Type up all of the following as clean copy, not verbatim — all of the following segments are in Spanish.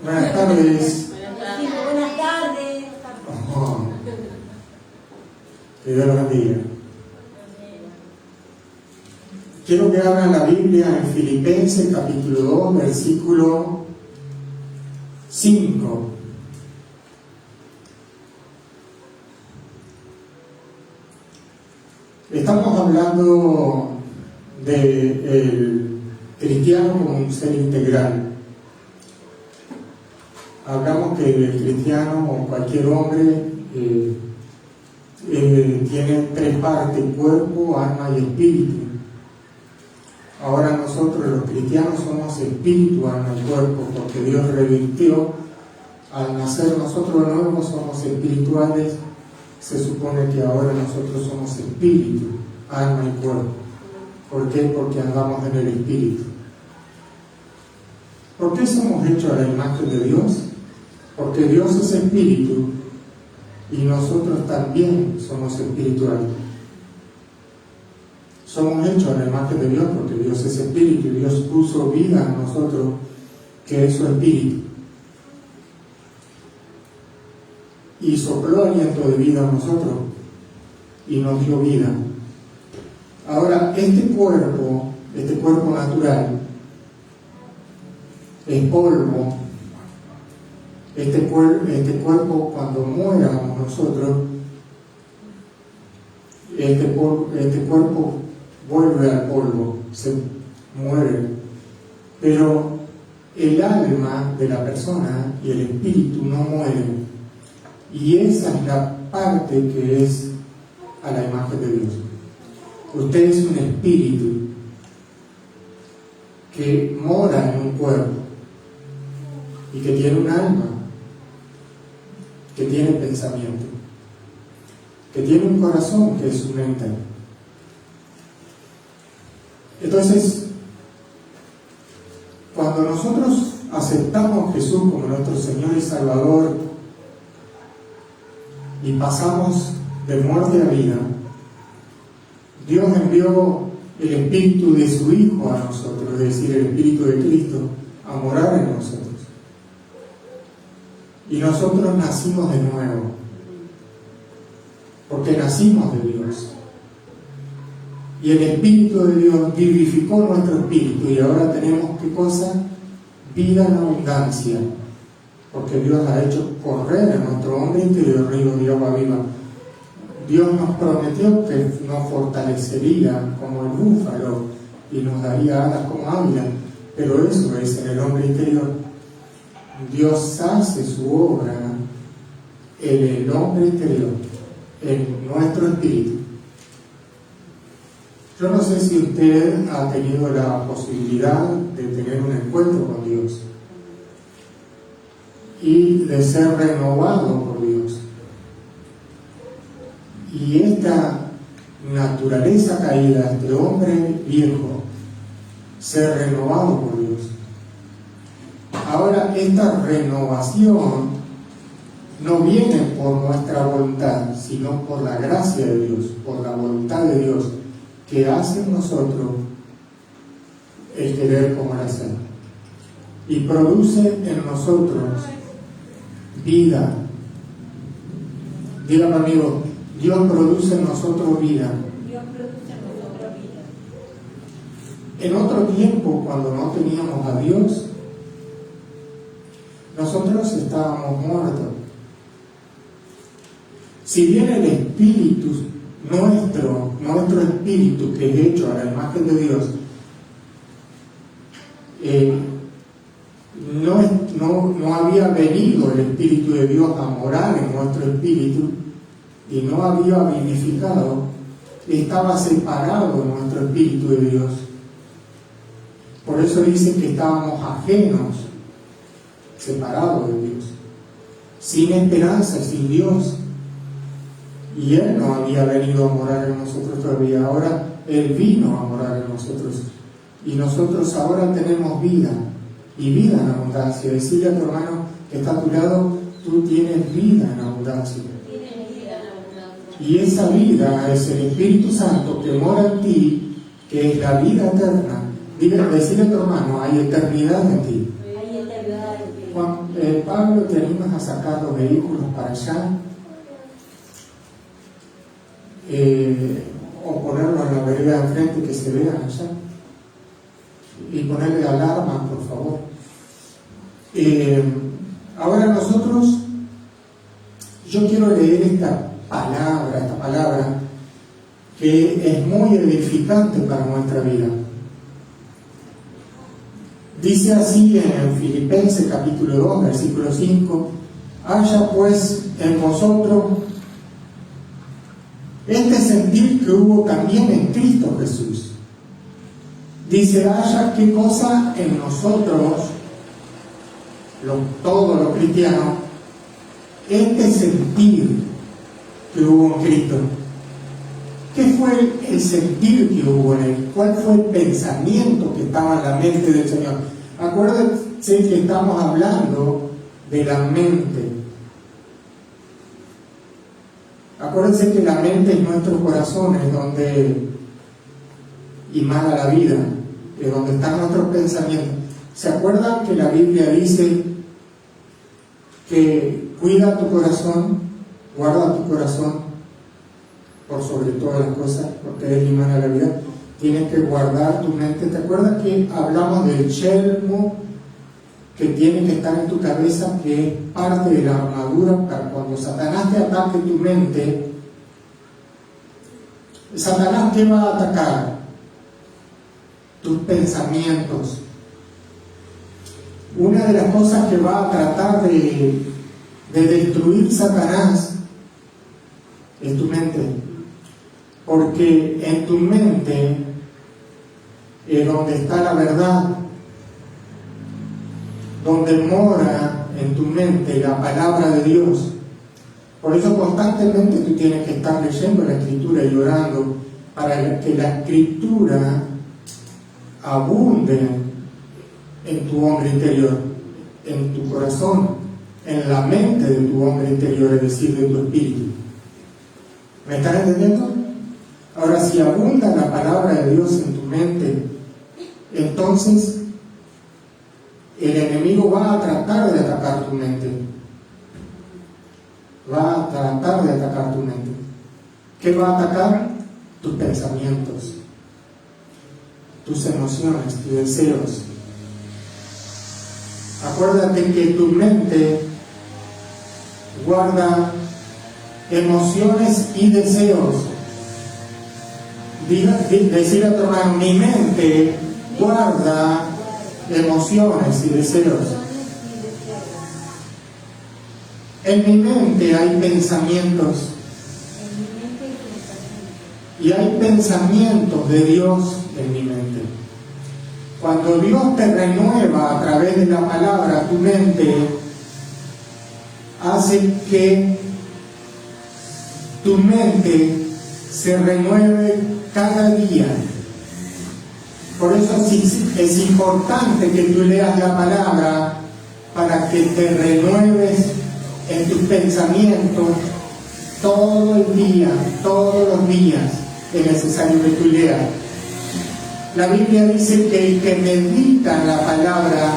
Buenas tardes. Buenas tardes. Oh. Que Dios los bendiga. Quiero que abran la Biblia en Filipenses capítulo 2, versículo 5. Estamos hablando del cristiano como un ser integral. Hablamos que el cristiano o cualquier hombre tiene tres partes: cuerpo, alma y espíritu. Ahora nosotros los cristianos somos espíritu, alma y cuerpo, porque Dios revirtió. Al nacer nosotros de nuevo somos espirituales. Se supone que ahora nosotros somos espíritu, alma y cuerpo. ¿Por qué? Porque andamos en el espíritu. ¿Por qué somos hechos a la imagen de Dios? Porque Dios es espíritu y nosotros también somos espirituales. Somos hechos a la imagen de Dios porque Dios es espíritu y Dios puso vida en nosotros, que es su espíritu. Y sopló aliento de vida a nosotros y nos dio vida. Ahora, este cuerpo natural, es polvo. Este cuerpo, cuando muéramos nosotros, este cuerpo vuelve al polvo, se muere. Pero el alma de la persona y el espíritu no mueren. Y esa es la parte que es a la imagen de Dios. Usted es un espíritu que mora en un cuerpo y que tiene un alma, que tiene pensamiento, que tiene un corazón, que es su mente. Entonces, cuando nosotros aceptamos a Jesús como nuestro Señor y Salvador y pasamos de muerte a vida, Dios envió el Espíritu de su Hijo a nosotros, es decir, el Espíritu de Cristo, a morar en nosotros. Y nosotros nacimos de nuevo, porque nacimos de Dios. Y el Espíritu de Dios vivificó nuestro espíritu y ahora tenemos, ¿qué cosa? Vida en abundancia, porque Dios ha hecho correr en nuestro hombre interior ríos de agua viva. Dios nos prometió que nos fortalecería como el búfalo y nos daría alas como águila, pero eso es en el hombre interior. Dios hace su obra en el hombre interior, en nuestro espíritu. Yo no sé si usted ha tenido la posibilidad de tener un encuentro con Dios y de ser renovado por Dios. Y esta naturaleza caída, este hombre viejo, ser renovado por Dios. Ahora, esta renovación no viene por nuestra voluntad, sino por la gracia de Dios, por la voluntad de Dios, que hace en nosotros el querer como el hacer. Y produce en nosotros vida. Dígame, amigo, Dios produce en nosotros vida. En otro tiempo, cuando no teníamos a Dios, nosotros estábamos muertos. Si bien el espíritu nuestro espíritu, que es hecho a la imagen de Dios, no había venido el Espíritu de Dios a morar en nuestro espíritu y no había vivificado, estaba separado nuestro espíritu de Dios. Por eso dice que estábamos ajenos, separados de Dios, sin esperanza, sin Dios. Y Él no había venido a morar en nosotros todavía. Ahora Él vino a morar en nosotros. Y nosotros ahora tenemos vida, y vida en abundancia. Decirle a tu hermano que está a tu lado, tú tienes vida en abundancia. Y esa vida es el Espíritu Santo que mora en ti, que es la vida eterna. Decirle a tu hermano, hay eternidad en ti. Pablo, ¿te animas a sacar los vehículos para allá? O ponerlos en la vereda de enfrente que se vean allá. Y ponerle alarma, por favor. Ahora nosotros, yo quiero leer esta palabra que es muy edificante para nuestra vida. Dice así en Filipenses capítulo 2, versículo 5: haya pues en vosotros este sentir que hubo también en Cristo Jesús. Dice, haya qué cosa en nosotros, todos los cristianos, este sentir que hubo en Cristo. ¿Qué fue el sentir que hubo en él? ¿Cuál fue el pensamiento que estaba en la mente del Señor? Acuérdense que estamos hablando de la mente. Acuérdense que la mente es nuestro corazón, es donde emana la vida, es donde están nuestros pensamientos. ¿Se acuerdan que la Biblia dice que cuida tu corazón, guarda tu corazón por sobre todas las cosas, porque él emana la vida? Tienes que guardar tu mente. ¿Te acuerdas que hablamos del yelmo que tiene que estar en tu cabeza, que es parte de la armadura para cuando Satanás te ataque tu mente? Satanás te va a atacar tus pensamientos. Una de las cosas que va a tratar de destruir Satanás es tu mente, porque en tu mente es donde está la verdad, donde mora en tu mente la palabra de Dios. Por eso constantemente tú tienes que estar leyendo la Escritura y orando para que la Escritura abunde en tu hombre interior, en tu corazón, en la mente de tu hombre interior, es decir, de tu espíritu. ¿Me estás entendiendo? Ahora, si abunda la palabra de Dios en tu mente, entonces el enemigo va a tratar de atacar tu mente. Va a tratar de atacar tu mente. ¿Qué va a atacar? Tus pensamientos, tus emociones, tus deseos. Acuérdate que tu mente guarda emociones y deseos. Decir a tu hermano, mi mente guarda emociones y deseos. En mi mente hay pensamientos, y hay pensamientos de Dios en mi mente. Cuando Dios te renueva a través de la palabra, tu mente hace que tu mente se renueve cada día. Por eso es importante que tú leas la palabra para que te renueves en tus pensamientos todo el día, todos los días. Es necesario que tú leas. La Biblia dice que el que medita en la palabra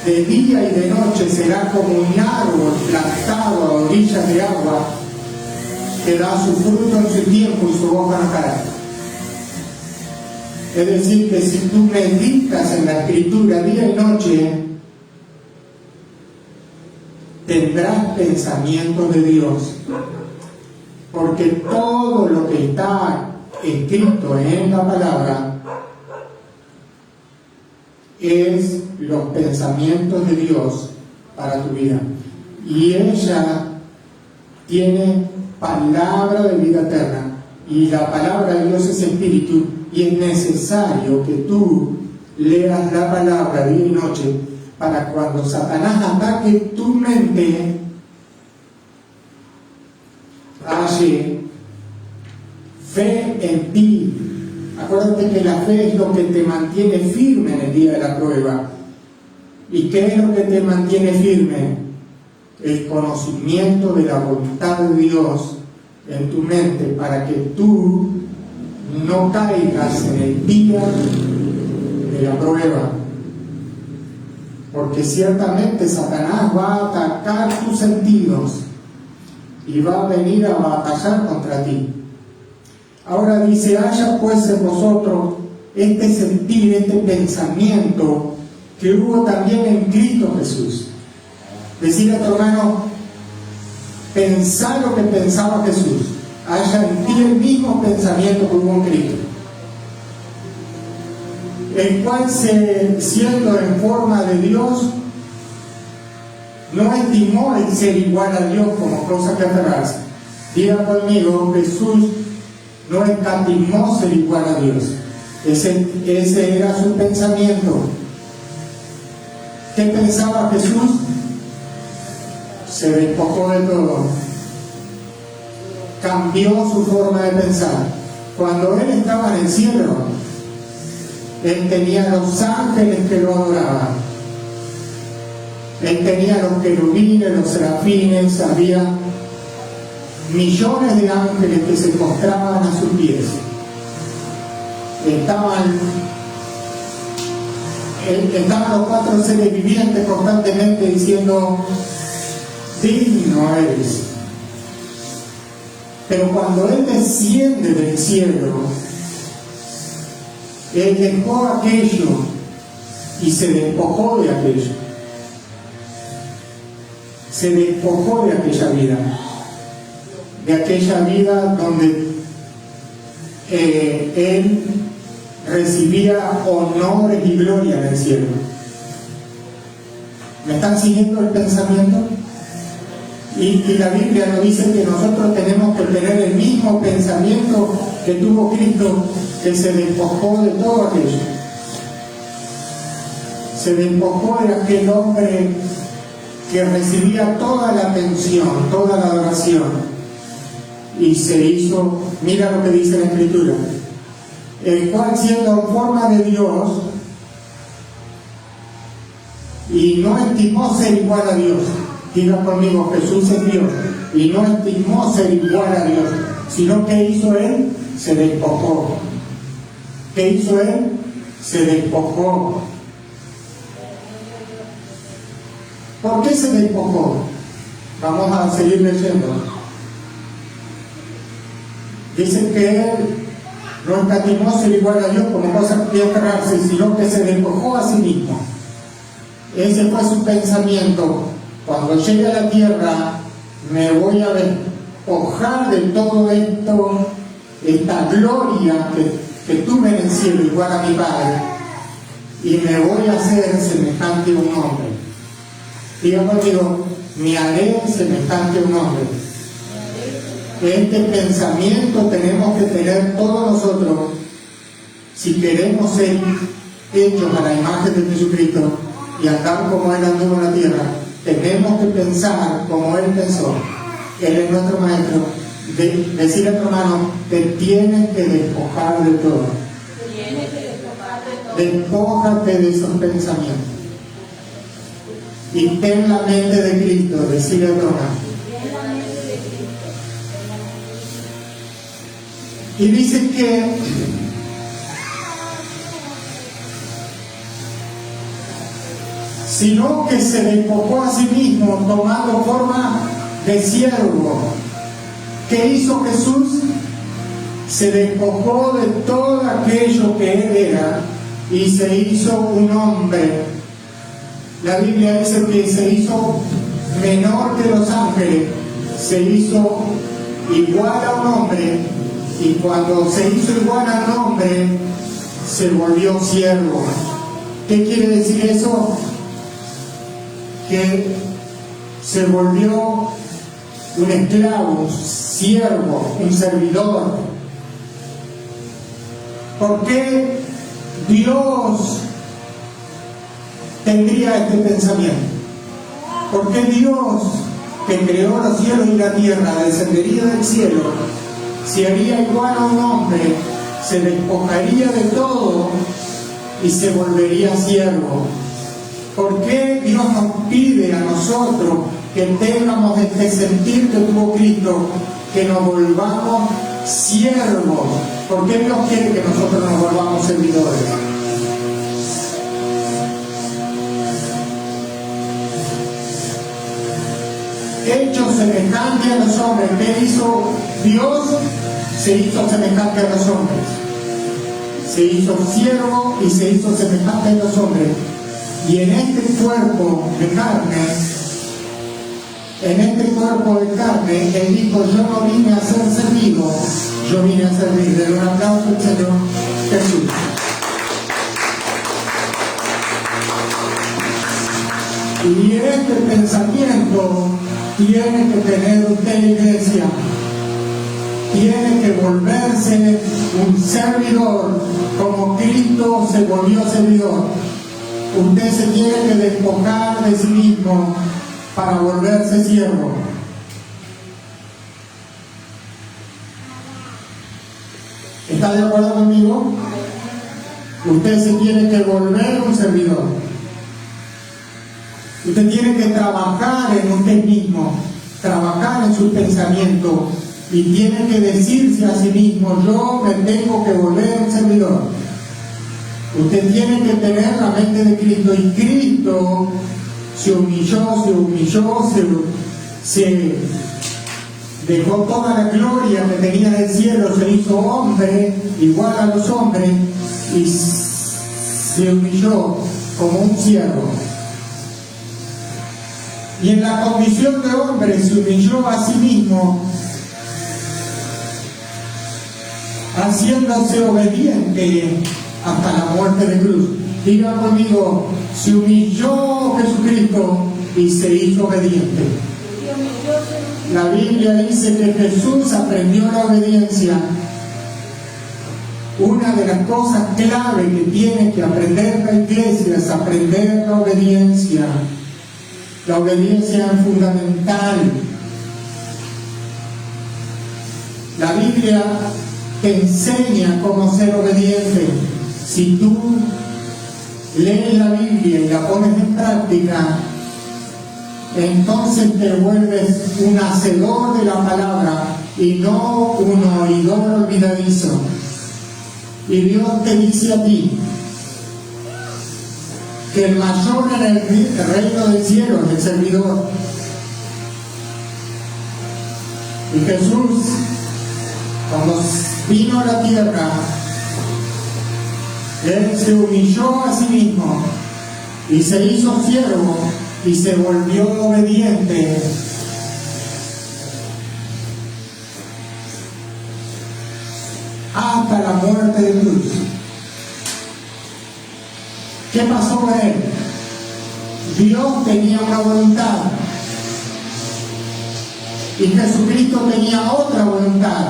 de día y de noche será como un árbol plantado a orillas de agua, que da su fruto en su tiempo y su hoja no caerá. Es decir, que si tú meditas en la Escritura día y noche, tendrás pensamientos de Dios, porque todo lo que está escrito en la palabra es los pensamientos de Dios para tu vida, y ella tiene palabra de vida eterna, y la palabra de Dios es espíritu, y es necesario que tú leas la palabra día y noche para cuando Satanás ataque tu mente, halle fe en ti. Acuérdate que la fe es lo que te mantiene firme en el día de la prueba. ¿Y qué es lo que te mantiene firme? El conocimiento de la voluntad de Dios en tu mente, para que tú no caigas en el día de la prueba. porque ciertamente Satanás va a atacar tus sentidos y va a venir a batallar contra ti. Ahora dice, haya pues en vosotros este sentir, este pensamiento que hubo también en Cristo Jesús. Decirle a tu hermano, pensá lo que pensaba Jesús, haya en ti el mismo pensamiento que hubo en Cristo, el cual siendo en forma de Dios, no estimó el ser igual a Dios como cosa que aferrarse. Diga conmigo, Jesús no escatimó ser igual a Dios. Ese era su pensamiento. ¿Qué pensaba Jesús? Se despojó de todo. Cambió su forma de pensar. Cuando Él estaba en el cielo, Él tenía los ángeles que lo adoraban. Él tenía los querubines, los serafines, había millones de ángeles que se postraban a sus pies. Estaban los 4 seres vivientes constantemente diciendo, digno eres. Pero cuando Él desciende del cielo, Él dejó aquello y se despojó de aquello. Se despojó de aquella vida donde Él recibía honores y gloria en el cielo. ¿Me están siguiendo el pensamiento? Y la Biblia nos dice que nosotros tenemos que tener el mismo pensamiento que tuvo Cristo, que se despojó de todo aquello. Se despojó de aquel hombre que recibía toda la atención, toda la adoración, y se hizo, mira lo que dice la Escritura, el cual siendo en forma de Dios, y no estimó ser igual a Dios. Diga conmigo, Jesús es Dios, y no estimó ser igual a Dios, sino que hizo Él, se despojó. ¿Qué hizo Él? Se despojó. ¿Por qué se despojó? Vamos a seguir leyendo. Dice que Él no escatimó ser igual a Dios como cosa que aferrarse, sino que se despojó a sí mismo. Ese fue su pensamiento. Cuando llegue a la tierra, me voy a despojar de todo esto, esta gloria que tuve en el cielo, igual a mi Padre, y me voy a hacer semejante a un hombre. Diga conmigo, me haré semejante a un hombre. Este pensamiento tenemos que tener todos nosotros si queremos ser hechos a la imagen de Jesucristo y andar como Él anduvo en la tierra. Tenemos que pensar como Él pensó. Él es nuestro maestro. Decirle a tu hermano, te tienes que despojar de todo. Despójate de esos pensamientos. Y ten la mente de Cristo. Decirle a tu hermano. Y dice que sino que se despojó a sí mismo, tomando forma de siervo. ¿Qué hizo Jesús? Se despojó de todo aquello que Él era y se hizo un hombre. La Biblia dice que se hizo menor que los ángeles, se hizo igual a un hombre, y cuando se hizo igual a un hombre, se volvió siervo. ¿Qué quiere decir eso? Que se volvió un esclavo, un siervo, un servidor. ¿Por qué Dios tendría este pensamiento? ¿Por qué Dios, que creó los cielos y la tierra, descendería del cielo, se haría igual a un hombre, se despojaría de todo y se volvería siervo? ¿Por qué Dios nos pide a nosotros que tengamos este sentir que tuvo Cristo, que nos volvamos siervos? ¿Por qué Dios quiere que nosotros nos volvamos servidores? hecho semejante a los hombres. ¿Qué hizo Dios? Se hizo semejante a los hombres. Se hizo siervo y se hizo semejante a los hombres. Y en este cuerpo de carne, Él dijo, yo no vine a ser servido, yo vine a servir. Den un aplauso al Señor Jesús. Y este pensamiento tiene que tener usted, iglesia. Tiene que volverse un servidor como Cristo se volvió servidor. Usted se tiene que despojar de sí mismo para volverse siervo. ¿Está de acuerdo conmigo? Usted se tiene que volver un servidor. Usted tiene que trabajar en usted mismo, trabajar en su pensamiento y tiene que decirse a sí mismo, yo me tengo que volver un servidor. Usted tiene que tener la mente de Cristo y Cristo se humilló, se dejó toda la gloria que tenía del cielo, se hizo hombre, igual a los hombres, y se humilló como un siervo. Y en la condición de hombre se humilló a sí mismo, haciéndose obediente hasta la muerte de cruz. Diga conmigo, se humilló Jesucristo y se hizo obediente. La Biblia dice que Jesús aprendió la obediencia. Una de las cosas clave que tiene que aprender la iglesia es aprender la obediencia. La obediencia es fundamental. La Biblia te enseña cómo ser obediente. Si tú lees la Biblia y la pones en práctica, entonces te vuelves un hacedor de la palabra y no un oidor olvidadizo. Y Dios te dice a ti que el mayor en el reino del cielo es el servidor. Y Jesús, cuando vino a la tierra, Él se humilló a sí mismo y se hizo siervo y se volvió obediente hasta la muerte de cruz. ¿Qué pasó con Él? Dios tenía una voluntad y Jesucristo tenía otra voluntad.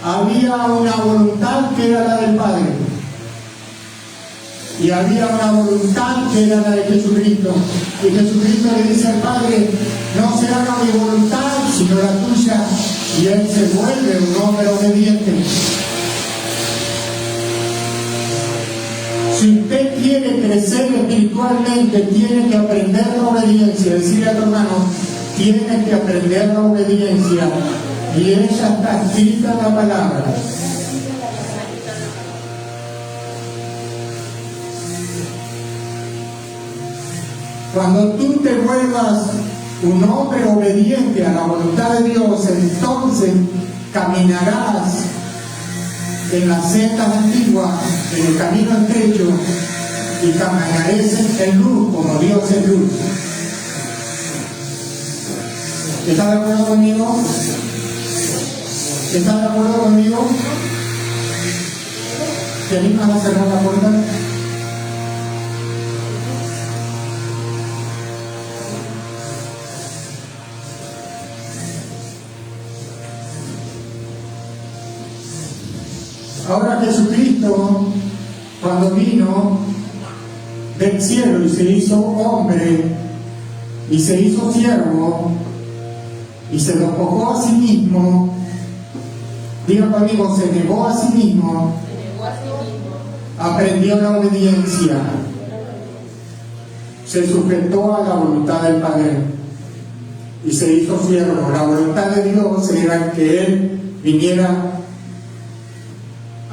Había una voluntad que era la del Padre y había una voluntad que era la de Jesucristo. Y Jesucristo le dice al Padre, no se haga mi voluntad sino la tuya, y Él se vuelve un hombre obediente. Si usted quiere crecer espiritualmente, tiene que aprender la obediencia. Decirle a tu hermano, tienes que aprender la obediencia, y ella está escrita en la palabra. Cuando tú te vuelvas un hombre obediente a la voluntad de Dios, entonces caminarás en las sendas antiguas, en el camino estrecho, y caminarás en luz como Dios es luz. ¿Estás de acuerdo conmigo? ¿Estás de acuerdo conmigo? ¿Te animas a cerrar la puerta? Ahora Jesucristo, cuando vino del cielo y se hizo hombre y se hizo siervo y se despojó a sí mismo, diga conmigo, se negó a sí mismo, aprendió la obediencia, se sujetó a la voluntad del Padre y se hizo siervo. La voluntad de Dios era que Él viniera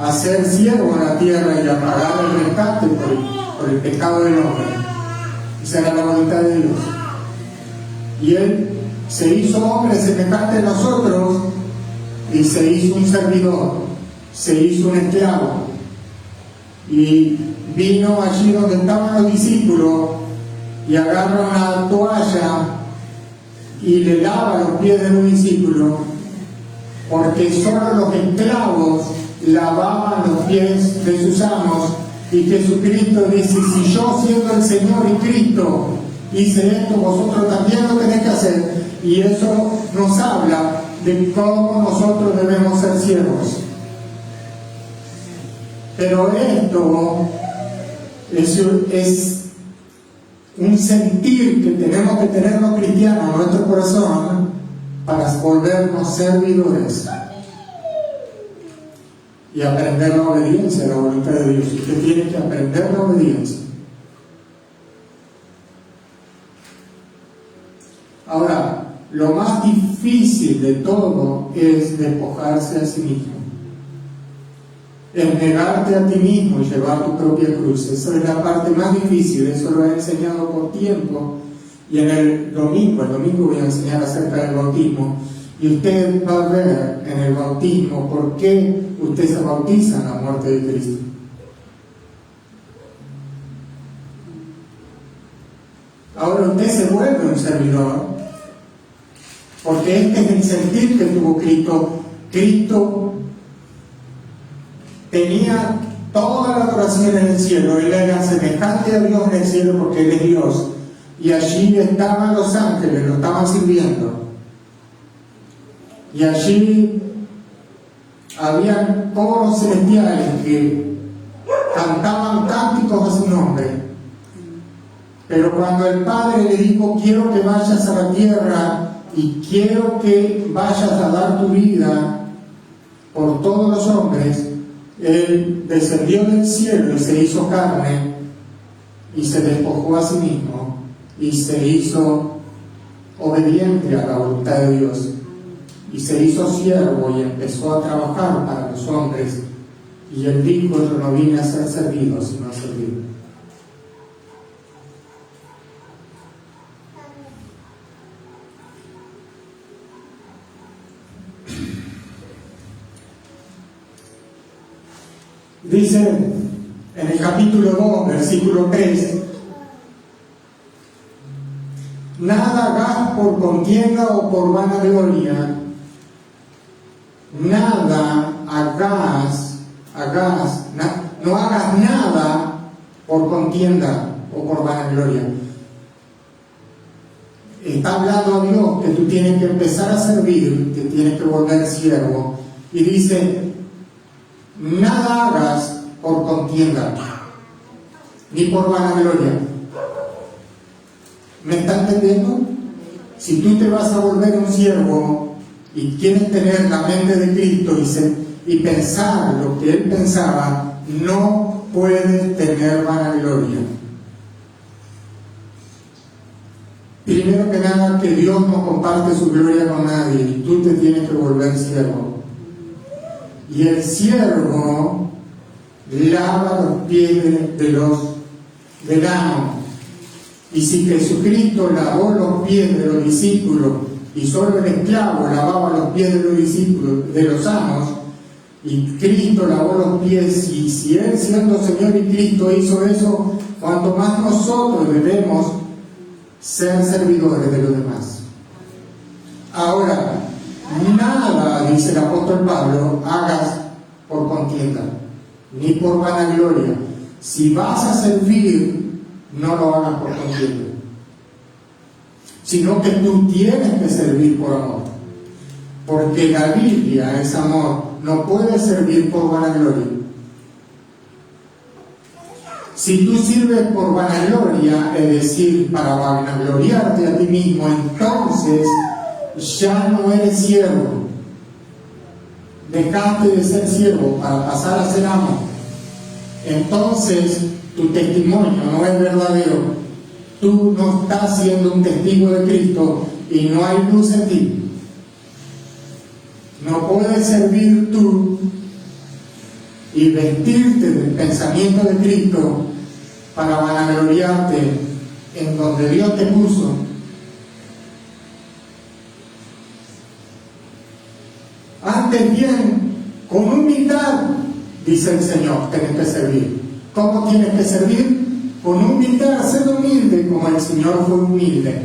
a ser siervo en la tierra y a pagar el rescate por el pecado del hombre. Esa era la voluntad de Dios. Y Él se hizo hombre semejante a nosotros y se hizo un servidor, se hizo un esclavo. Y vino allí donde estaban los discípulos y agarra una toalla y le lava los pies de un discípulo, porque solo los esclavos lavaban los pies de sus amos. Y Jesucristo dice: si yo, siendo el Señor y Cristo, hice esto, vosotros también lo tenéis que hacer. Y eso nos habla de cómo nosotros debemos ser siervos. Pero esto es un sentir que tenemos que tener los cristianos en nuestro corazón para volvernos servidores y aprender la obediencia a la voluntad de Dios. Usted tiene que aprender la obediencia. Ahora, lo más difícil de todo es despojarse a sí mismo. Es negarte a ti mismo y llevar tu propia cruz. Esa es la parte más difícil. Eso lo he enseñado por tiempo. Y en el domingo voy a enseñar acerca del bautismo. Y usted va a ver en el bautismo por qué usted se bautiza en la muerte de Cristo. Ahora usted se vuelve un servidor, porque este es el sentir que tuvo Cristo. Cristo tenía toda la adoración en el cielo. Él era semejante a Dios en el cielo porque Él es Dios. Y allí estaban los ángeles, lo estaban sirviendo. Y allí habían coros celestiales que cantaban cánticos a su nombre. Pero cuando el Padre le dijo: quiero que vayas a la tierra y quiero que vayas a dar tu vida por todos los hombres, Él descendió del cielo y se hizo carne y se despojó a sí mismo y se hizo obediente a la voluntad de Dios y se hizo siervo y empezó a trabajar para los hombres. Y Él dijo: yo no vine a ser servido, sino a servir. Dice en el capítulo 2, versículo 3: nada hagas por contienda o por vanagloria, nada no hagas nada por contienda o por vanagloria. Está hablando a Dios que tú tienes que empezar a servir, que tienes que volver siervo, y dice: nada hagas por contienda ni por vanagloria. ¿Me está entendiendo? Si tú te vas a volver un siervo y quieres tener la mente de Cristo y pensar lo que Él pensaba, no puedes tener vanagloria. Primero que nada, que Dios no comparte su gloria con nadie y tú te tienes que volver siervo. Y el siervo lava los pies del amo. Y si Jesucristo lavó los pies de los discípulos y solo el esclavo lavaba los pies de los discípulos, de los amos, y Cristo lavó los pies, y si Él, siendo Señor y Cristo, hizo eso, cuanto más nosotros debemos ser servidores de los demás. Ahora, nada, dice el apóstol Pablo, hagas por contienda, ni por vanagloria. Si vas a servir, no lo hagas por contienda, sino que tú tienes que servir por amor, porque la Biblia es amor. No puedes servir por vanagloria. Si tú sirves por vanagloria, es decir, para vanagloriarte a ti mismo, entonces ya no eres siervo. Dejaste de ser siervo para pasar a ser amo. Entonces tu testimonio no es verdadero. Tú no estás siendo un testigo de Cristo y no hay luz en ti. No puedes servir tú y vestirte del pensamiento de Cristo para vanagloriarte en donde Dios te puso. Antes bien, con humildad, dice el Señor, tenés que servir. ¿Cómo tienes que servir? Con humildad, ser humilde como el Señor fue humilde.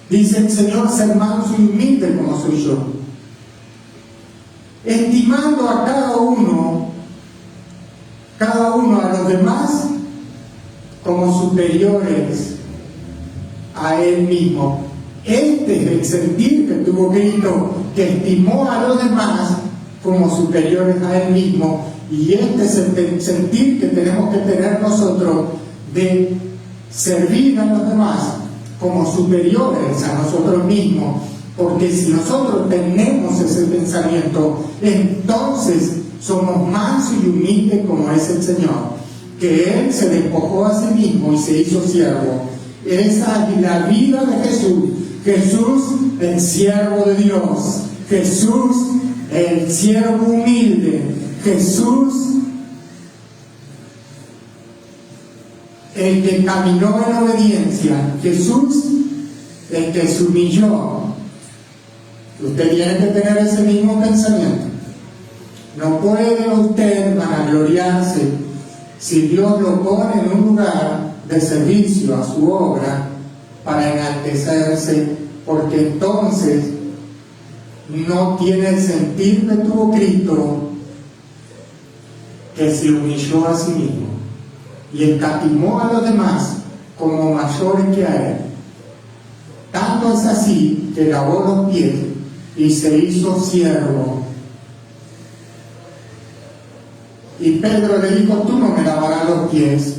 Dice el Señor, ser manso y humilde como soy yo. Estimando a cada uno a los demás como superiores a él mismo. Este es el sentir que tuvo Cristo, que estimó a los demás como superiores a él mismo, y este es el sentir que tenemos que tener nosotros de servir a los demás como superiores a nosotros mismos, porque si nosotros tenemos ese pensamiento, entonces somos mansos y humildes como es el Señor, que Él se despojó a sí mismo y se hizo siervo. Esa es la vida de Jesús. Jesús, el siervo de Dios. Jesús, el siervo humilde. Jesús, el que caminó en obediencia. Jesús, el que se humilló. Usted tiene que tener ese mismo pensamiento. No puede usted vanagloriarse si Dios lo pone en un lugar de servicio a su obra para enaltecerse, porque entonces no tiene el sentir que tuvo Cristo, que se humilló a sí mismo y escatimó a los demás como mayores que a él. Tanto es así que lavó los pies y se hizo siervo. Y Pedro le dijo, tú no me lavarás los pies,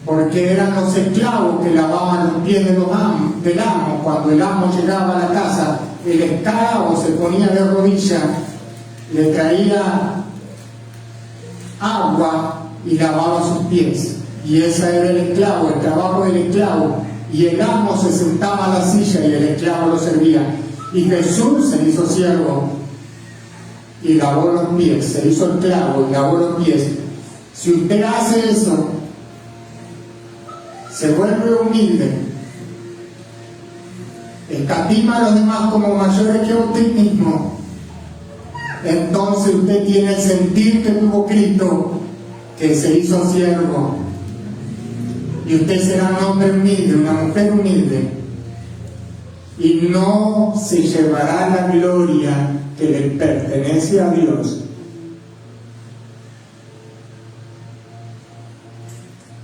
porque eran los esclavos que lavaban los pies del amo. Cuando el amo llegaba a la casa, el esclavo se ponía de rodillas, le traía agua y lavaba sus pies. Y ese era el esclavo, el trabajo del esclavo. Y el amo se sentaba a la silla y el esclavo lo servía. Y Jesús se hizo siervo y lavó los pies, se hizo esclavo y lavó los pies. Si usted hace eso, se vuelve humilde, escatima a los demás como mayores que usted mismo, entonces usted tiene el sentir que tuvo Cristo, que se hizo siervo, y usted será un hombre humilde, una mujer humilde, y no se llevará la gloria que le pertenece a Dios.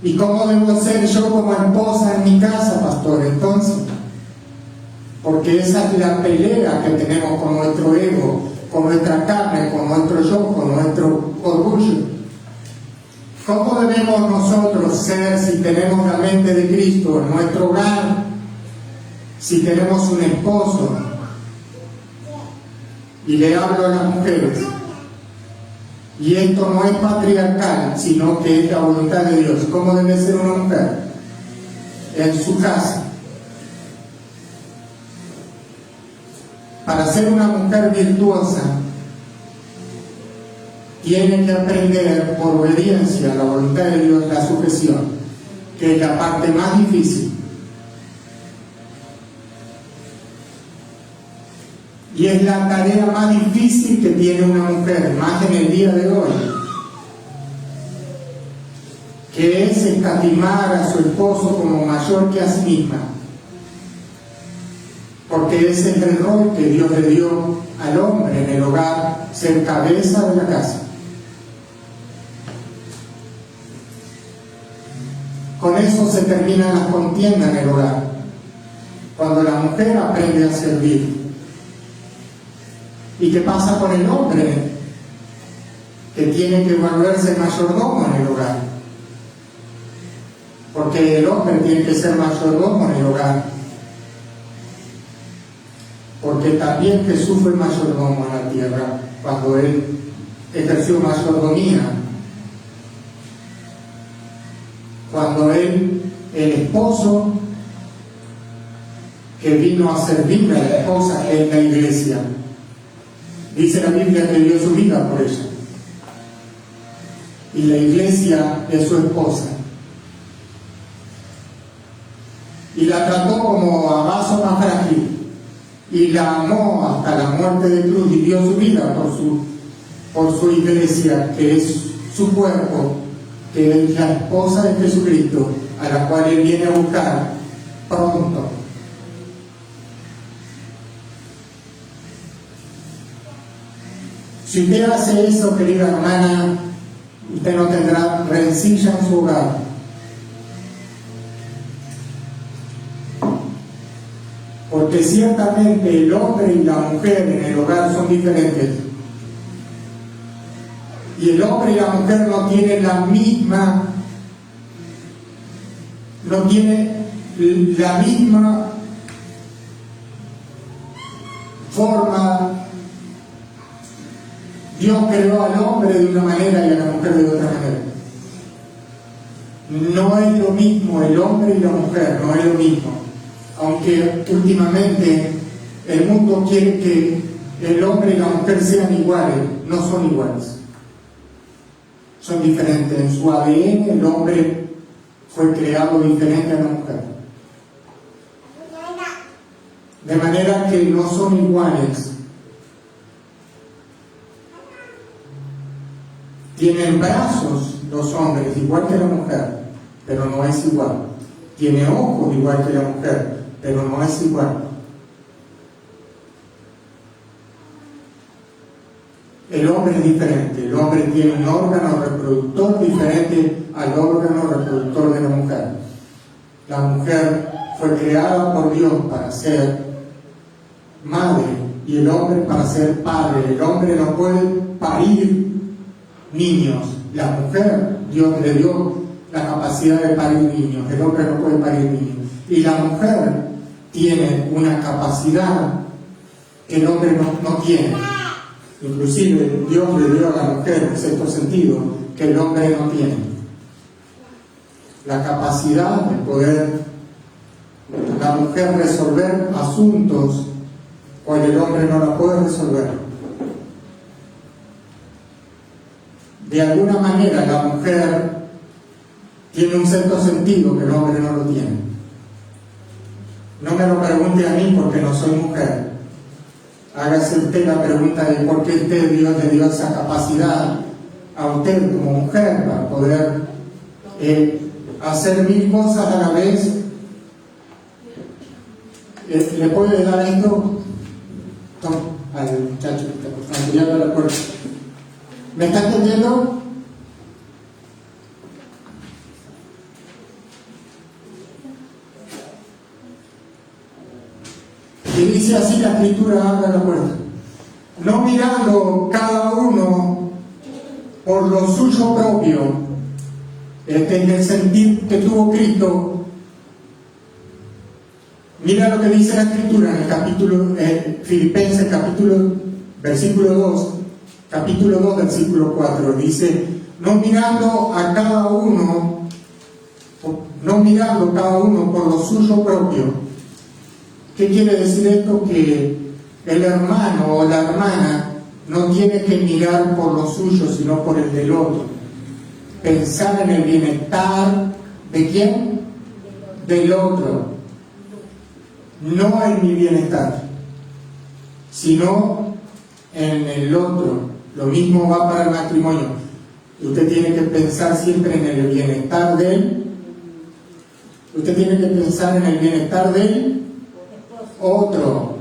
¿Y cómo debo ser yo como esposa en mi casa, pastor? Entonces, porque esa es la pelea que tenemos con nuestro ego, con nuestra carne, con nuestro yo, con nuestro orgullo. ¿Cómo debemos nosotros ser si tenemos la mente de Cristo en nuestro hogar? Si tenemos un esposo, y le hablo a las mujeres, y esto no es patriarcal, sino que es la voluntad de Dios. ¿Cómo debe ser una mujer? En su casa. Para ser una mujer virtuosa, tiene que aprender por obediencia a la voluntad de Dios la sujeción, que es la parte más difícil. Y es la tarea más difícil que tiene una mujer, más en el día de hoy, que es escatimar a su esposo como mayor que a sí misma, porque ese es el rol que Dios le dio al hombre en el hogar, ser cabeza de la casa. Con eso se terminan las contiendas en el hogar, cuando la mujer aprende a servir. ¿Y qué pasa con el hombre? Que tiene que volverse mayordomo en el hogar. Porque el hombre tiene que ser mayordomo en el hogar. Porque también Jesús fue mayordomo en la tierra, cuando Él ejerció mayordomía. Cuando Él, el esposo, que vino a servir a la esposa en la iglesia. Dice la Biblia que dio su vida por ella. Y y la iglesia es su esposa. Y la trató como a vaso más frágil, y la amó hasta la muerte de cruz, y dio su vida por su iglesia, que es su cuerpo, que es la esposa de Jesucristo, a la cual Él viene a buscar pronto. Si usted hace eso, querida hermana, usted no tendrá rencilla en su hogar. Porque ciertamente el hombre y la mujer en el hogar son diferentes. Y el hombre y la mujer no tienen la misma forma. Dios creó al hombre de una manera y a la mujer de otra manera. No es lo mismo el hombre y la mujer, no es lo mismo. Aunque últimamente el mundo quiere que el hombre y la mujer sean iguales, no son iguales. Son diferentes. En su ADN el hombre fue creado diferente a la mujer. De manera que no son iguales. Tienen brazos los hombres igual que la mujer, pero no es igual. Tiene ojos igual que la mujer, pero no es igual. El hombre es diferente. El hombre tiene un órgano reproductor diferente al órgano reproductor de la mujer. La mujer fue creada por Dios para ser madre y el hombre para ser padre. El hombre no puede parir niños. La mujer, Dios le dio la capacidad de parir niños. El hombre no puede parir niños. Y la mujer tiene una capacidad que el hombre no tiene. Inclusive Dios le dio a la mujer, en cierto sentido, que el hombre no tiene. La capacidad de poder la mujer resolver asuntos cuando el hombre no la puede resolver. De alguna manera la mujer tiene un cierto sentido que el hombre no lo tiene. No me lo pregunte a mí porque no soy mujer. Hágase usted la pregunta de por qué Dios le dio esa capacidad a usted como mujer para poder hacer 1000 cosas a la vez. ¿Le puede dar esto? Toma, al muchacho que está cruzando, ya no la puerta. ¿Me está entendiendo? Y dice así la escritura, abra la puerta. No mirando cada uno por lo suyo propio, en el sentir que tuvo Cristo. Mira lo que dice la escritura en el capítulo, Filipenses versículo 2, capítulo 2, versículo 4. Dice, no mirando cada uno por lo suyo propio. ¿Qué quiere decir esto? Que el hermano o la hermana no tiene que mirar por lo suyo, sino por el del otro. Pensar en el bienestar ¿de quién? Del otro. No en mi bienestar, sino en el otro. Lo mismo va para el matrimonio. Usted tiene que pensar siempre en el bienestar de él. Usted tiene que pensar en el bienestar del otro.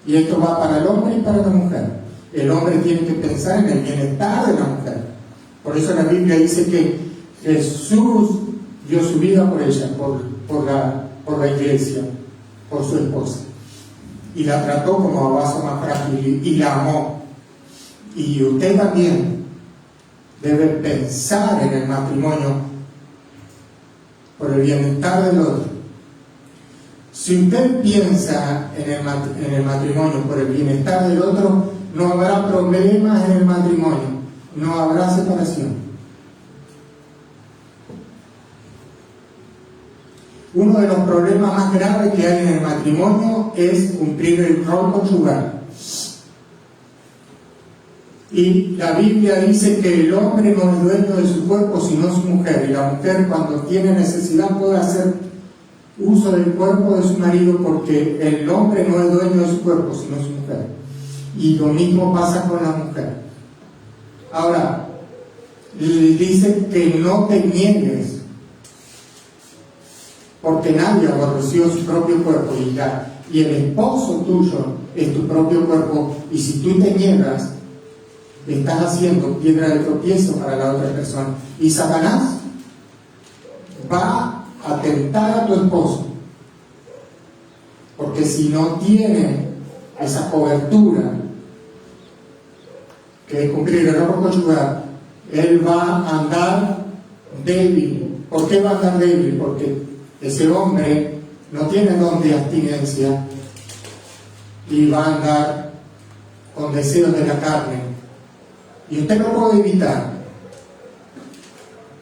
Y esto va para el hombre y para la mujer. El hombre tiene que pensar en el bienestar de la mujer. Por eso la Biblia dice que Jesús dio su vida por ella, por la iglesia, por su esposa. Y la trató como a vaso más frágil y la amó. Y usted también debe pensar en el matrimonio por el bienestar del otro. Si usted piensa en el matrimonio por el bienestar del otro, no habrá problemas en el matrimonio, no habrá separación. Uno de los problemas más graves que hay en el matrimonio es cumplir el rol conyugal. Y la Biblia dice que el hombre no es dueño de su cuerpo sino su mujer, y la mujer cuando tiene necesidad puede hacer uso del cuerpo de su marido, porque el hombre no es dueño de su cuerpo sino su mujer. Y lo mismo pasa con la mujer. Ahora, dice que no te niegues, porque nadie aborreció su propio cuerpo, y el esposo tuyo es tu propio cuerpo, y si tú te niegas, estás haciendo piedra de tropiezo para la otra persona. Y Satanás va a tentar a tu esposo, porque si no tiene esa cobertura que es cumplir el rol conyugal, él va a andar débil. ¿Por qué va a andar débil? Porque ese hombre no tiene don de abstinencia y va a andar con deseos de la carne. Y usted no puede evitar.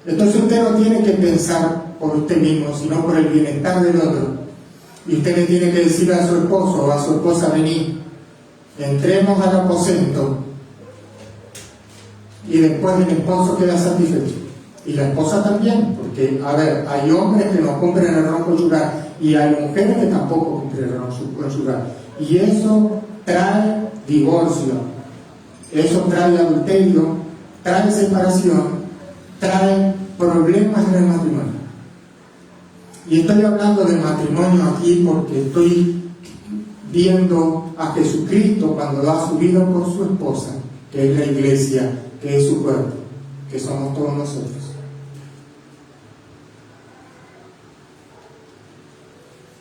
Entonces usted no tiene que pensar por usted mismo, sino por el bienestar del otro. Y usted le tiene que decir a su esposo o a su esposa: vení, entremos al aposento. Y después el esposo queda satisfecho. Y la esposa también, porque, a ver, hay hombres que no cumplen el rol conyugal y hay mujeres que tampoco cumplen el rol conyugal. Y eso trae divorcio. Eso trae adulterio, trae separación, trae problemas en el matrimonio. Y estoy hablando del matrimonio aquí porque estoy viendo a Jesucristo cuando da su vida por su esposa, que es la iglesia, que es su cuerpo, que somos todos nosotros.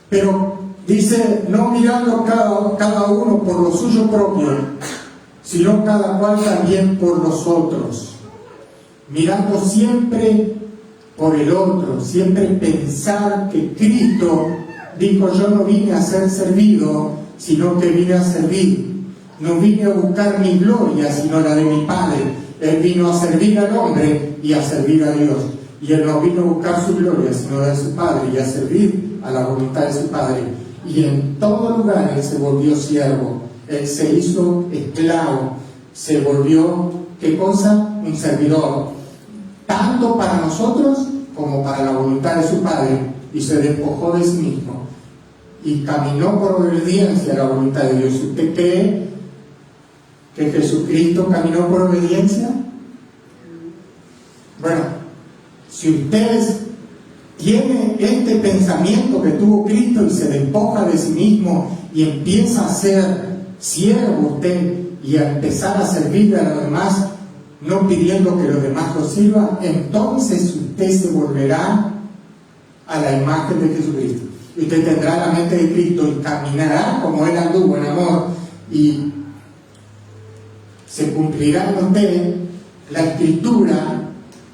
Pero dice, no mirando cada uno por lo suyo propio, sino cada cual también por los otros, mirando siempre por el otro, siempre pensar que Cristo dijo: yo no vine a ser servido, sino que vine a servir. No vine a buscar mi gloria, sino la de mi Padre. Él vino a servir al hombre y a servir a Dios. Y Él no vino a buscar su gloria, sino la de su Padre, y a servir a la voluntad de su Padre. Y en todo lugar Él se volvió siervo. Él se hizo esclavo, se volvió, ¿qué cosa? Un servidor, tanto para nosotros como para la voluntad de su Padre, y se despojó de sí mismo y caminó por obediencia a la voluntad de Dios. ¿Usted cree que Jesucristo caminó por obediencia? Bueno, si ustedes tienen este pensamiento que tuvo Cristo y se despoja de sí mismo y empieza a ser siervo usted y a empezar a servirle a los demás, no pidiendo que los demás lo sirvan, entonces usted se volverá a la imagen de Jesucristo. Y usted tendrá la mente de Cristo y caminará como Él anduvo en amor, y se cumplirá en usted la escritura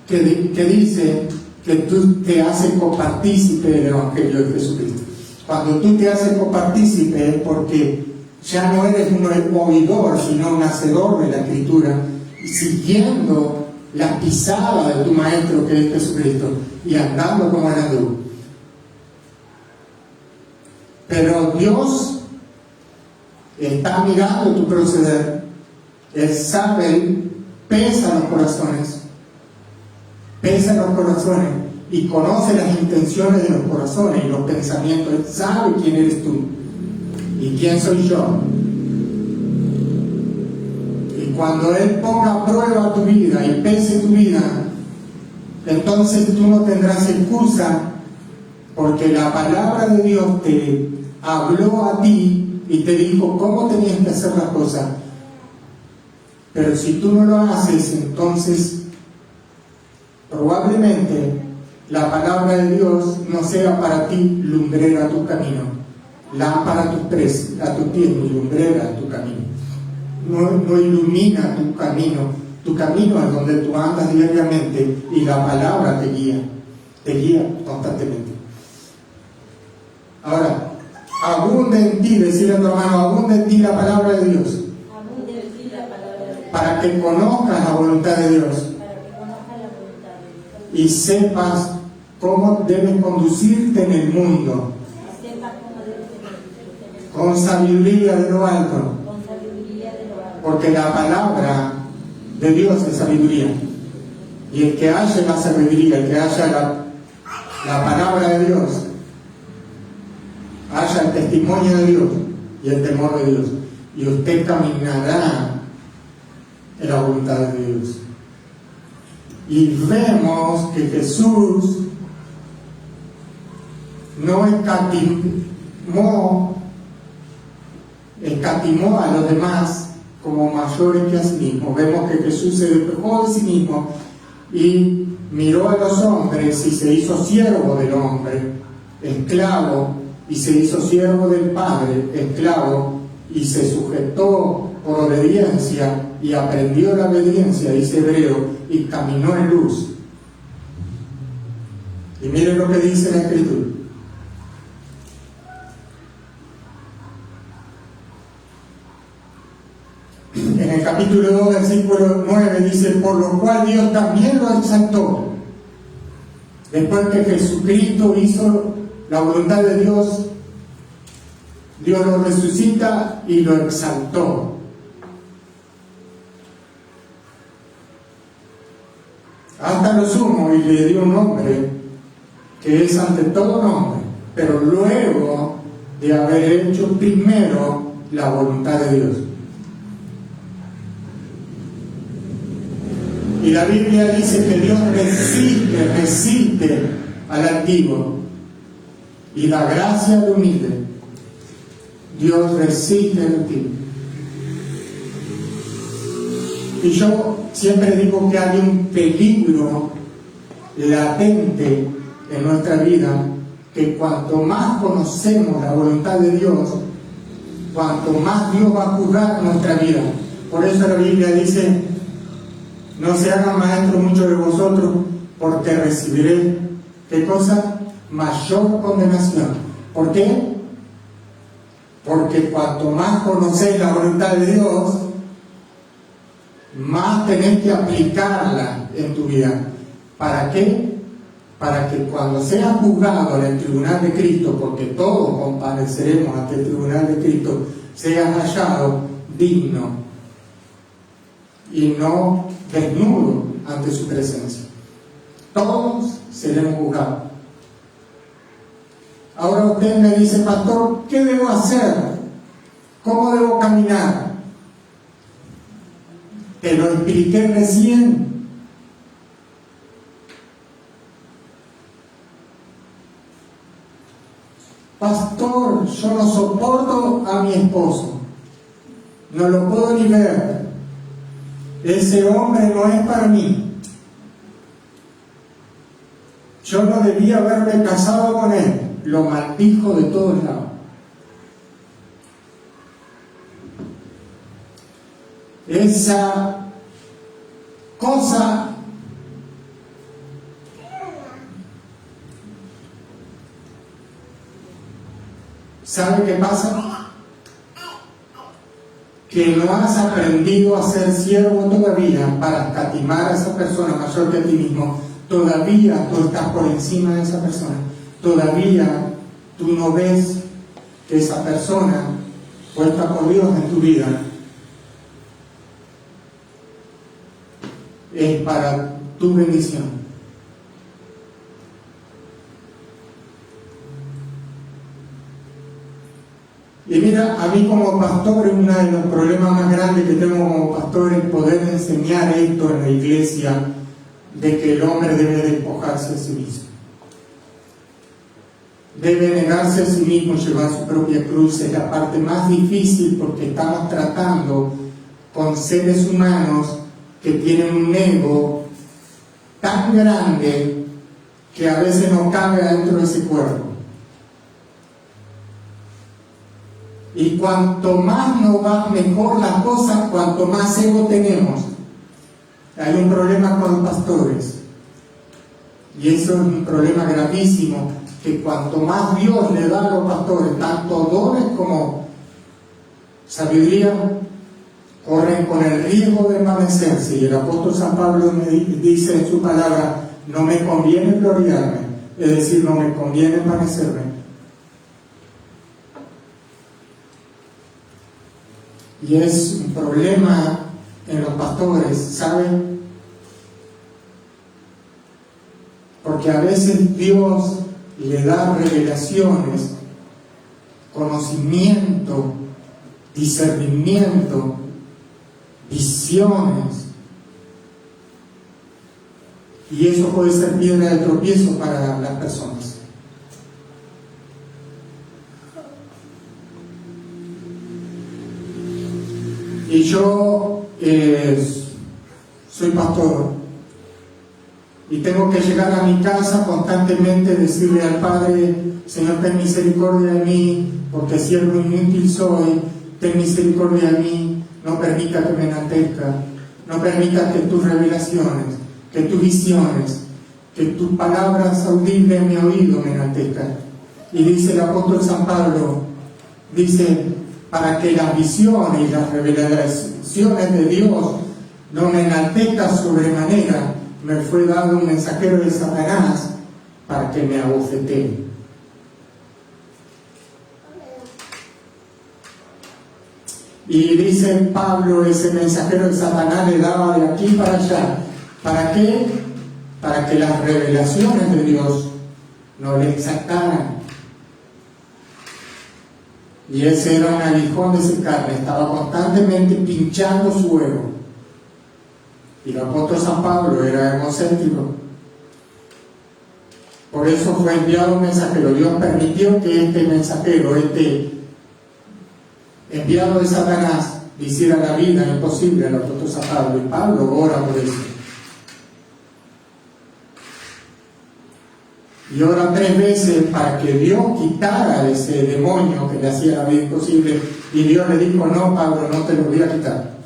que dice que tú te haces copartícipe del Evangelio de Jesucristo. Cuando tú te haces copartícipe es porque ya no eres un oidor, sino un hacedor de la escritura, siguiendo la pisada de tu maestro, que es Jesucristo, y andando como Él anduvo. Pero Dios está mirando tu proceder. Él sabe, pesa los corazones y conoce las intenciones de los corazones y los pensamientos. Él sabe quién eres tú y quién soy yo. Y cuando Él ponga a prueba tu vida y pese tu vida, entonces tú no tendrás excusa, porque la palabra de Dios te habló a ti y te dijo cómo tenías que hacer las cosas. Pero si tú no lo haces, entonces probablemente la palabra de Dios no sea para ti lumbrera a tu camino, lámpara a tus pies y lumbrera a tu camino. No ilumina tu camino. Tu camino es donde tú andas diariamente, y la palabra te guía constantemente. Ahora, abunde en ti, decirle a tu hermano, abunde en ti la palabra de Dios, para que conozcas la voluntad de Dios y sepas cómo debes conducirte en el mundo, con sabiduría de lo alto, porque la palabra de Dios es sabiduría. Y el que haya la sabiduría, el que haya la palabra de Dios, haya el testimonio de Dios y el temor de Dios, y usted caminará en la voluntad de Dios. Y vemos que Jesús no escatimó a los demás como mayores que a sí mismo. Vemos que Jesús se despojó de sí mismo y miró a los hombres y se hizo siervo del hombre, esclavo, y se hizo siervo del Padre, esclavo, y se sujetó por obediencia y aprendió la obediencia, dice Hebreo, y caminó en luz. Y miren lo que dice la Escritura. En el capítulo 2, versículo 9 dice: por lo cual Dios también lo exaltó. Después que Jesucristo hizo la voluntad de Dios, Dios lo resucita y lo exaltó. Hasta lo sumo, y le dio un nombre que es ante todo nombre, pero luego de haber hecho primero la voluntad de Dios. Y la Biblia dice que Dios resiste al altivo y da gracia al humilde. Dios resiste al altivo. Y yo siempre digo que hay un peligro latente en nuestra vida, que cuanto más conocemos la voluntad de Dios, cuanto más Dios va a juzgar nuestra vida. Por eso la Biblia dice: no se hagan maestros muchos de vosotros, porque recibiré, ¿qué cosa? Mayor condenación. ¿Por qué? Porque cuanto más conocéis la voluntad de Dios, más tenés que aplicarla en tu vida. ¿Para qué? Para que cuando seas juzgado en el tribunal de Cristo, porque todos compareceremos ante el tribunal de Cristo, seas hallado digno y no desnudo ante su presencia. Todos seremos juzgados. Ahora usted me dice: pastor, ¿qué debo hacer? ¿Cómo debo caminar? Te lo expliqué recién. Pastor, yo no soporto a mi esposo, no lo puedo ni ver, ese hombre no es para mí, yo no debía haberme casado con él, lo maldijo de todos lados. Esa cosa ¿sabe qué pasa? Que no has aprendido a ser siervo todavía para escatimar a esa persona mayor que a ti mismo. Todavía tú estás por encima de esa persona. Todavía tú no ves que esa persona puesta por Dios en tu vida es para tu bendición. Y mira, a mí como pastor, uno de los problemas más grandes que tengo como pastor es poder enseñar esto en la iglesia, de que el hombre debe despojarse de sí mismo. Debe negarse a sí mismo, llevar su propia cruz. Es la parte más difícil, porque estamos tratando con seres humanos que tienen un ego tan grande que a veces no cabe dentro de ese cuerpo. Y cuanto más nos va mejor la cosa, cuanto más ego tenemos. Hay un problema con los pastores, y eso es un problema gravísimo, que cuanto más Dios le da a los pastores, tanto dones como sabiduría, corren con el riesgo de envanecerse. Y el apóstol San Pablo me dice en su palabra: no me conviene gloriarme, es decir, no me conviene envanecerme. Y es un problema en los pastores, ¿saben? Porque a veces Dios le da revelaciones, conocimiento, discernimiento, visiones, y eso puede ser piedra de tropiezo para las personas. Y yo soy pastor y tengo que llegar a mi casa constantemente, decirle al Padre: Señor, ten misericordia de mí, porque siervo inútil soy, ten misericordia de mí, no permita que me enaltezca, no permita que tus revelaciones, que tus visiones, que tus palabras audibles en mi oído me enaltezcan. Y dice el apóstol San Pablo, dice: para que las visiones y las revelaciones de Dios no me enaltezcan sobremanera, me fue dado un mensajero de Satanás para que me abofetee. Y dice Pablo, ese mensajero de Satanás le daba de aquí para allá. ¿Para qué? Para que las revelaciones de Dios no le exactaran. Y ese era un aguijón de su carne, estaba constantemente pinchando su ego. Y el apóstol San Pablo era egocéntrico. Por eso fue enviado un mensajero. Dios permitió que este mensajero, este enviado de Satanás, le hiciera la vida imposible al apóstol San Pablo. Y Pablo ora por eso. Y ora 3 veces para que Dios quitara ese demonio que le hacía la vida imposible. Y Dios le dijo: no, Pablo, no te lo voy a quitar.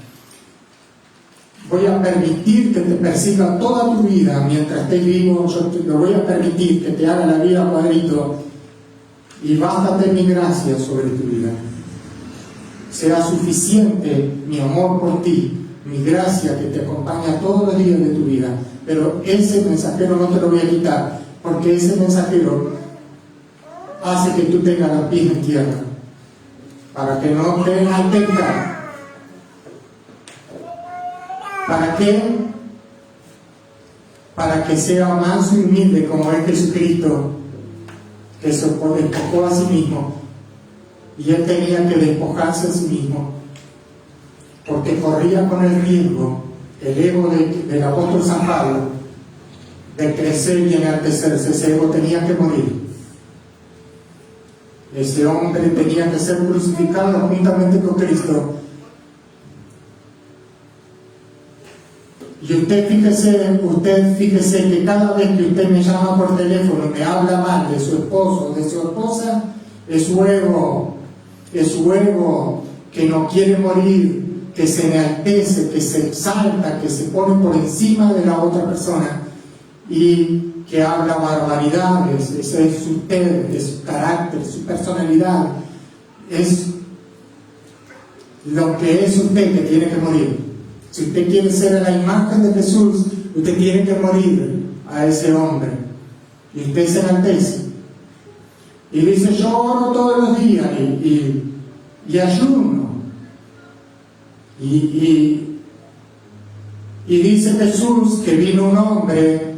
Voy a permitir que te persiga toda tu vida mientras estés vivo. Yo te lo voy a permitir que te haga la vida cuadrito. Y bástate mi gracia sobre tu vida. Será suficiente mi amor por ti, mi gracia que te acompaña todos los días de tu vida. Pero ese mensajero no te lo voy a quitar, porque ese mensajero hace que tú tengas los pies en tierra, para que no te enaltezca. ¿Para qué? Para que sea manso y humilde como es Jesucristo, que se despojó a sí mismo. Y él tenía que despojarse a sí mismo, porque corría con el riesgo, el ego del apóstol San Pablo, de crecer y enaltecerse. Ese ego tenía que morir. Ese hombre tenía que ser crucificado juntamente con Cristo. Y usted fíjese que cada vez que usted me llama por teléfono, me habla mal de su esposo, de su esposa, es su ego que no quiere morir, que se enaltece, que se exalta, que se pone por encima de la otra persona y que habla barbaridades. Ese es su carácter, su personalidad. Es lo que es usted que tiene que morir. Si usted quiere ser a la imagen de Jesús, usted tiene que morir a ese hombre. Y usted se enaltece. Y dice: yo oro todos los días y ayuno. Y dice Jesús que vino un hombre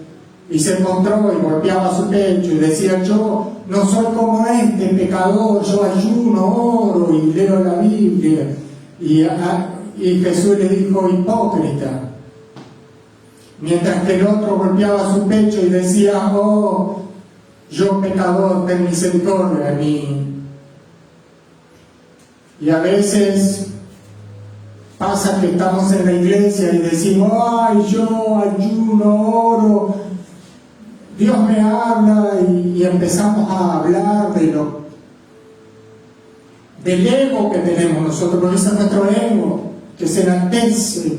y se encontró y golpeaba su pecho y decía: yo no soy como este pecador, yo ayuno, oro y leo la Biblia. Y Jesús le dijo: hipócrita. Mientras que el otro golpeaba su pecho y decía: oh, yo pecador, ten misericordia de mí. Y a veces pasa que estamos en la iglesia y decimos: ay, yo ayuno, oro, Dios me habla, y empezamos a hablar del ego que tenemos nosotros, porque ese es nuestro ego, que se enaltece.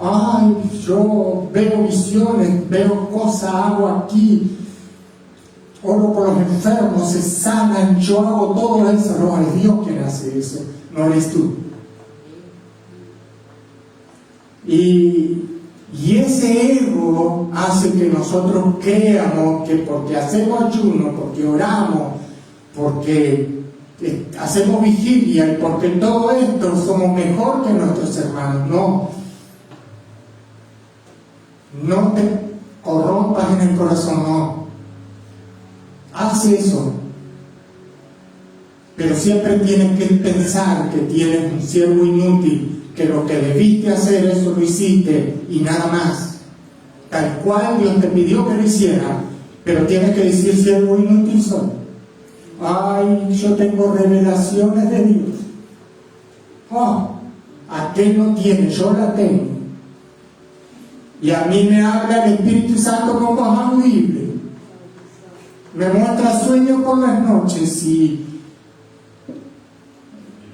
Ay, yo veo visiones, veo cosas, hago aquí, oro por los enfermos, se sanan, yo hago todo eso. No, es Dios quien hace eso, no eres tú. Y ese ego hace que nosotros creamos que porque hacemos ayuno, porque oramos, porque hacemos vigilia y porque todo esto somos mejor que nuestros hermanos. No, No te corrompas en el corazón, no. Haz eso. Pero siempre tienes que pensar que tienes un siervo inútil, que lo que debiste hacer, eso lo hiciste y nada más. Tal cual Dios te pidió que lo hiciera, pero tienes que decir: siervo inútil soy. Ay, yo tengo revelaciones de Dios. Oh, aquel no tiene, yo la tengo. Y a mí me habla el Espíritu Santo con voz audible. Me muestra sueños por las noches y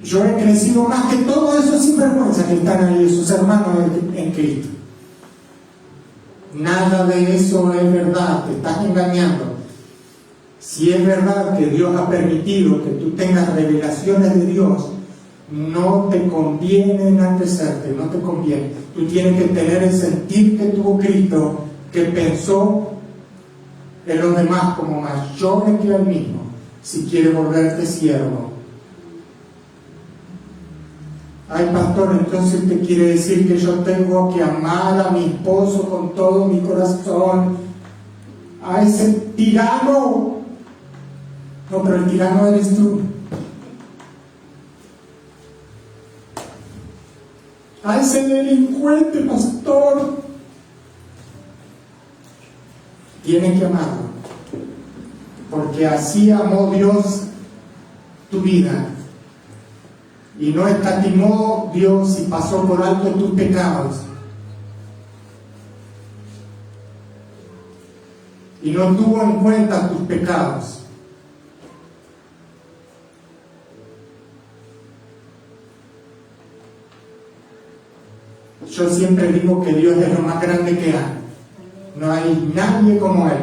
yo he crecido más que todos esos sinvergüenzas que están ahí, esos hermanos en Cristo. Nada de eso es verdad, te estás engañando. Si es verdad que Dios ha permitido que tú tengas revelaciones de Dios, no te conviene enaltecerte, no te conviene. Tú tienes que tener el sentir que tuvo Cristo, que pensó en los demás como mayores que él mismo, si quiere volverte siervo. Ay, pastor, entonces usted quiere decir que yo tengo que amar a mi esposo con todo mi corazón, a ese tirano. No, pero el tirano eres tú. A ese delincuente, pastor. Tienes que amarlo, porque así amó Dios tu vida. Y no escatimó Dios y pasó por alto tus pecados. Y no tuvo en cuenta tus pecados. Yo siempre digo que Dios es lo más grande que hay. No hay nadie como Él.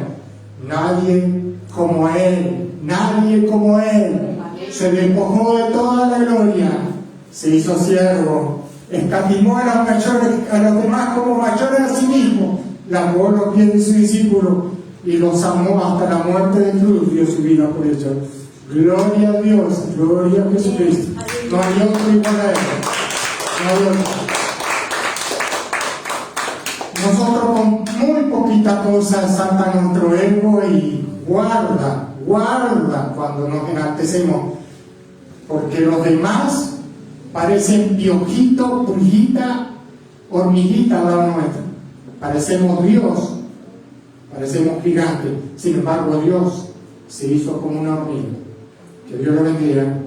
Nadie como Él. Nadie como Él. Se despojó de toda la gloria, se hizo siervo, escatimó a los demás como mayores a sí mismo, lavó los pies de sus discípulos y los amó hasta la muerte de cruz, dio su vida por ellos. Gloria a Dios, gloria a Jesucristo. No hay otro igual a Él. No hay otro. Nosotros con muy poquita cosa salta nuestro ego y guarda cuando nos enaltecemos, porque los demás parecen piojito, pulguita, hormiguita al lado nuestro. Parecemos Dios, parecemos gigantes. Sin embargo, Dios se hizo como una hormiga. Que Dios lo bendiga.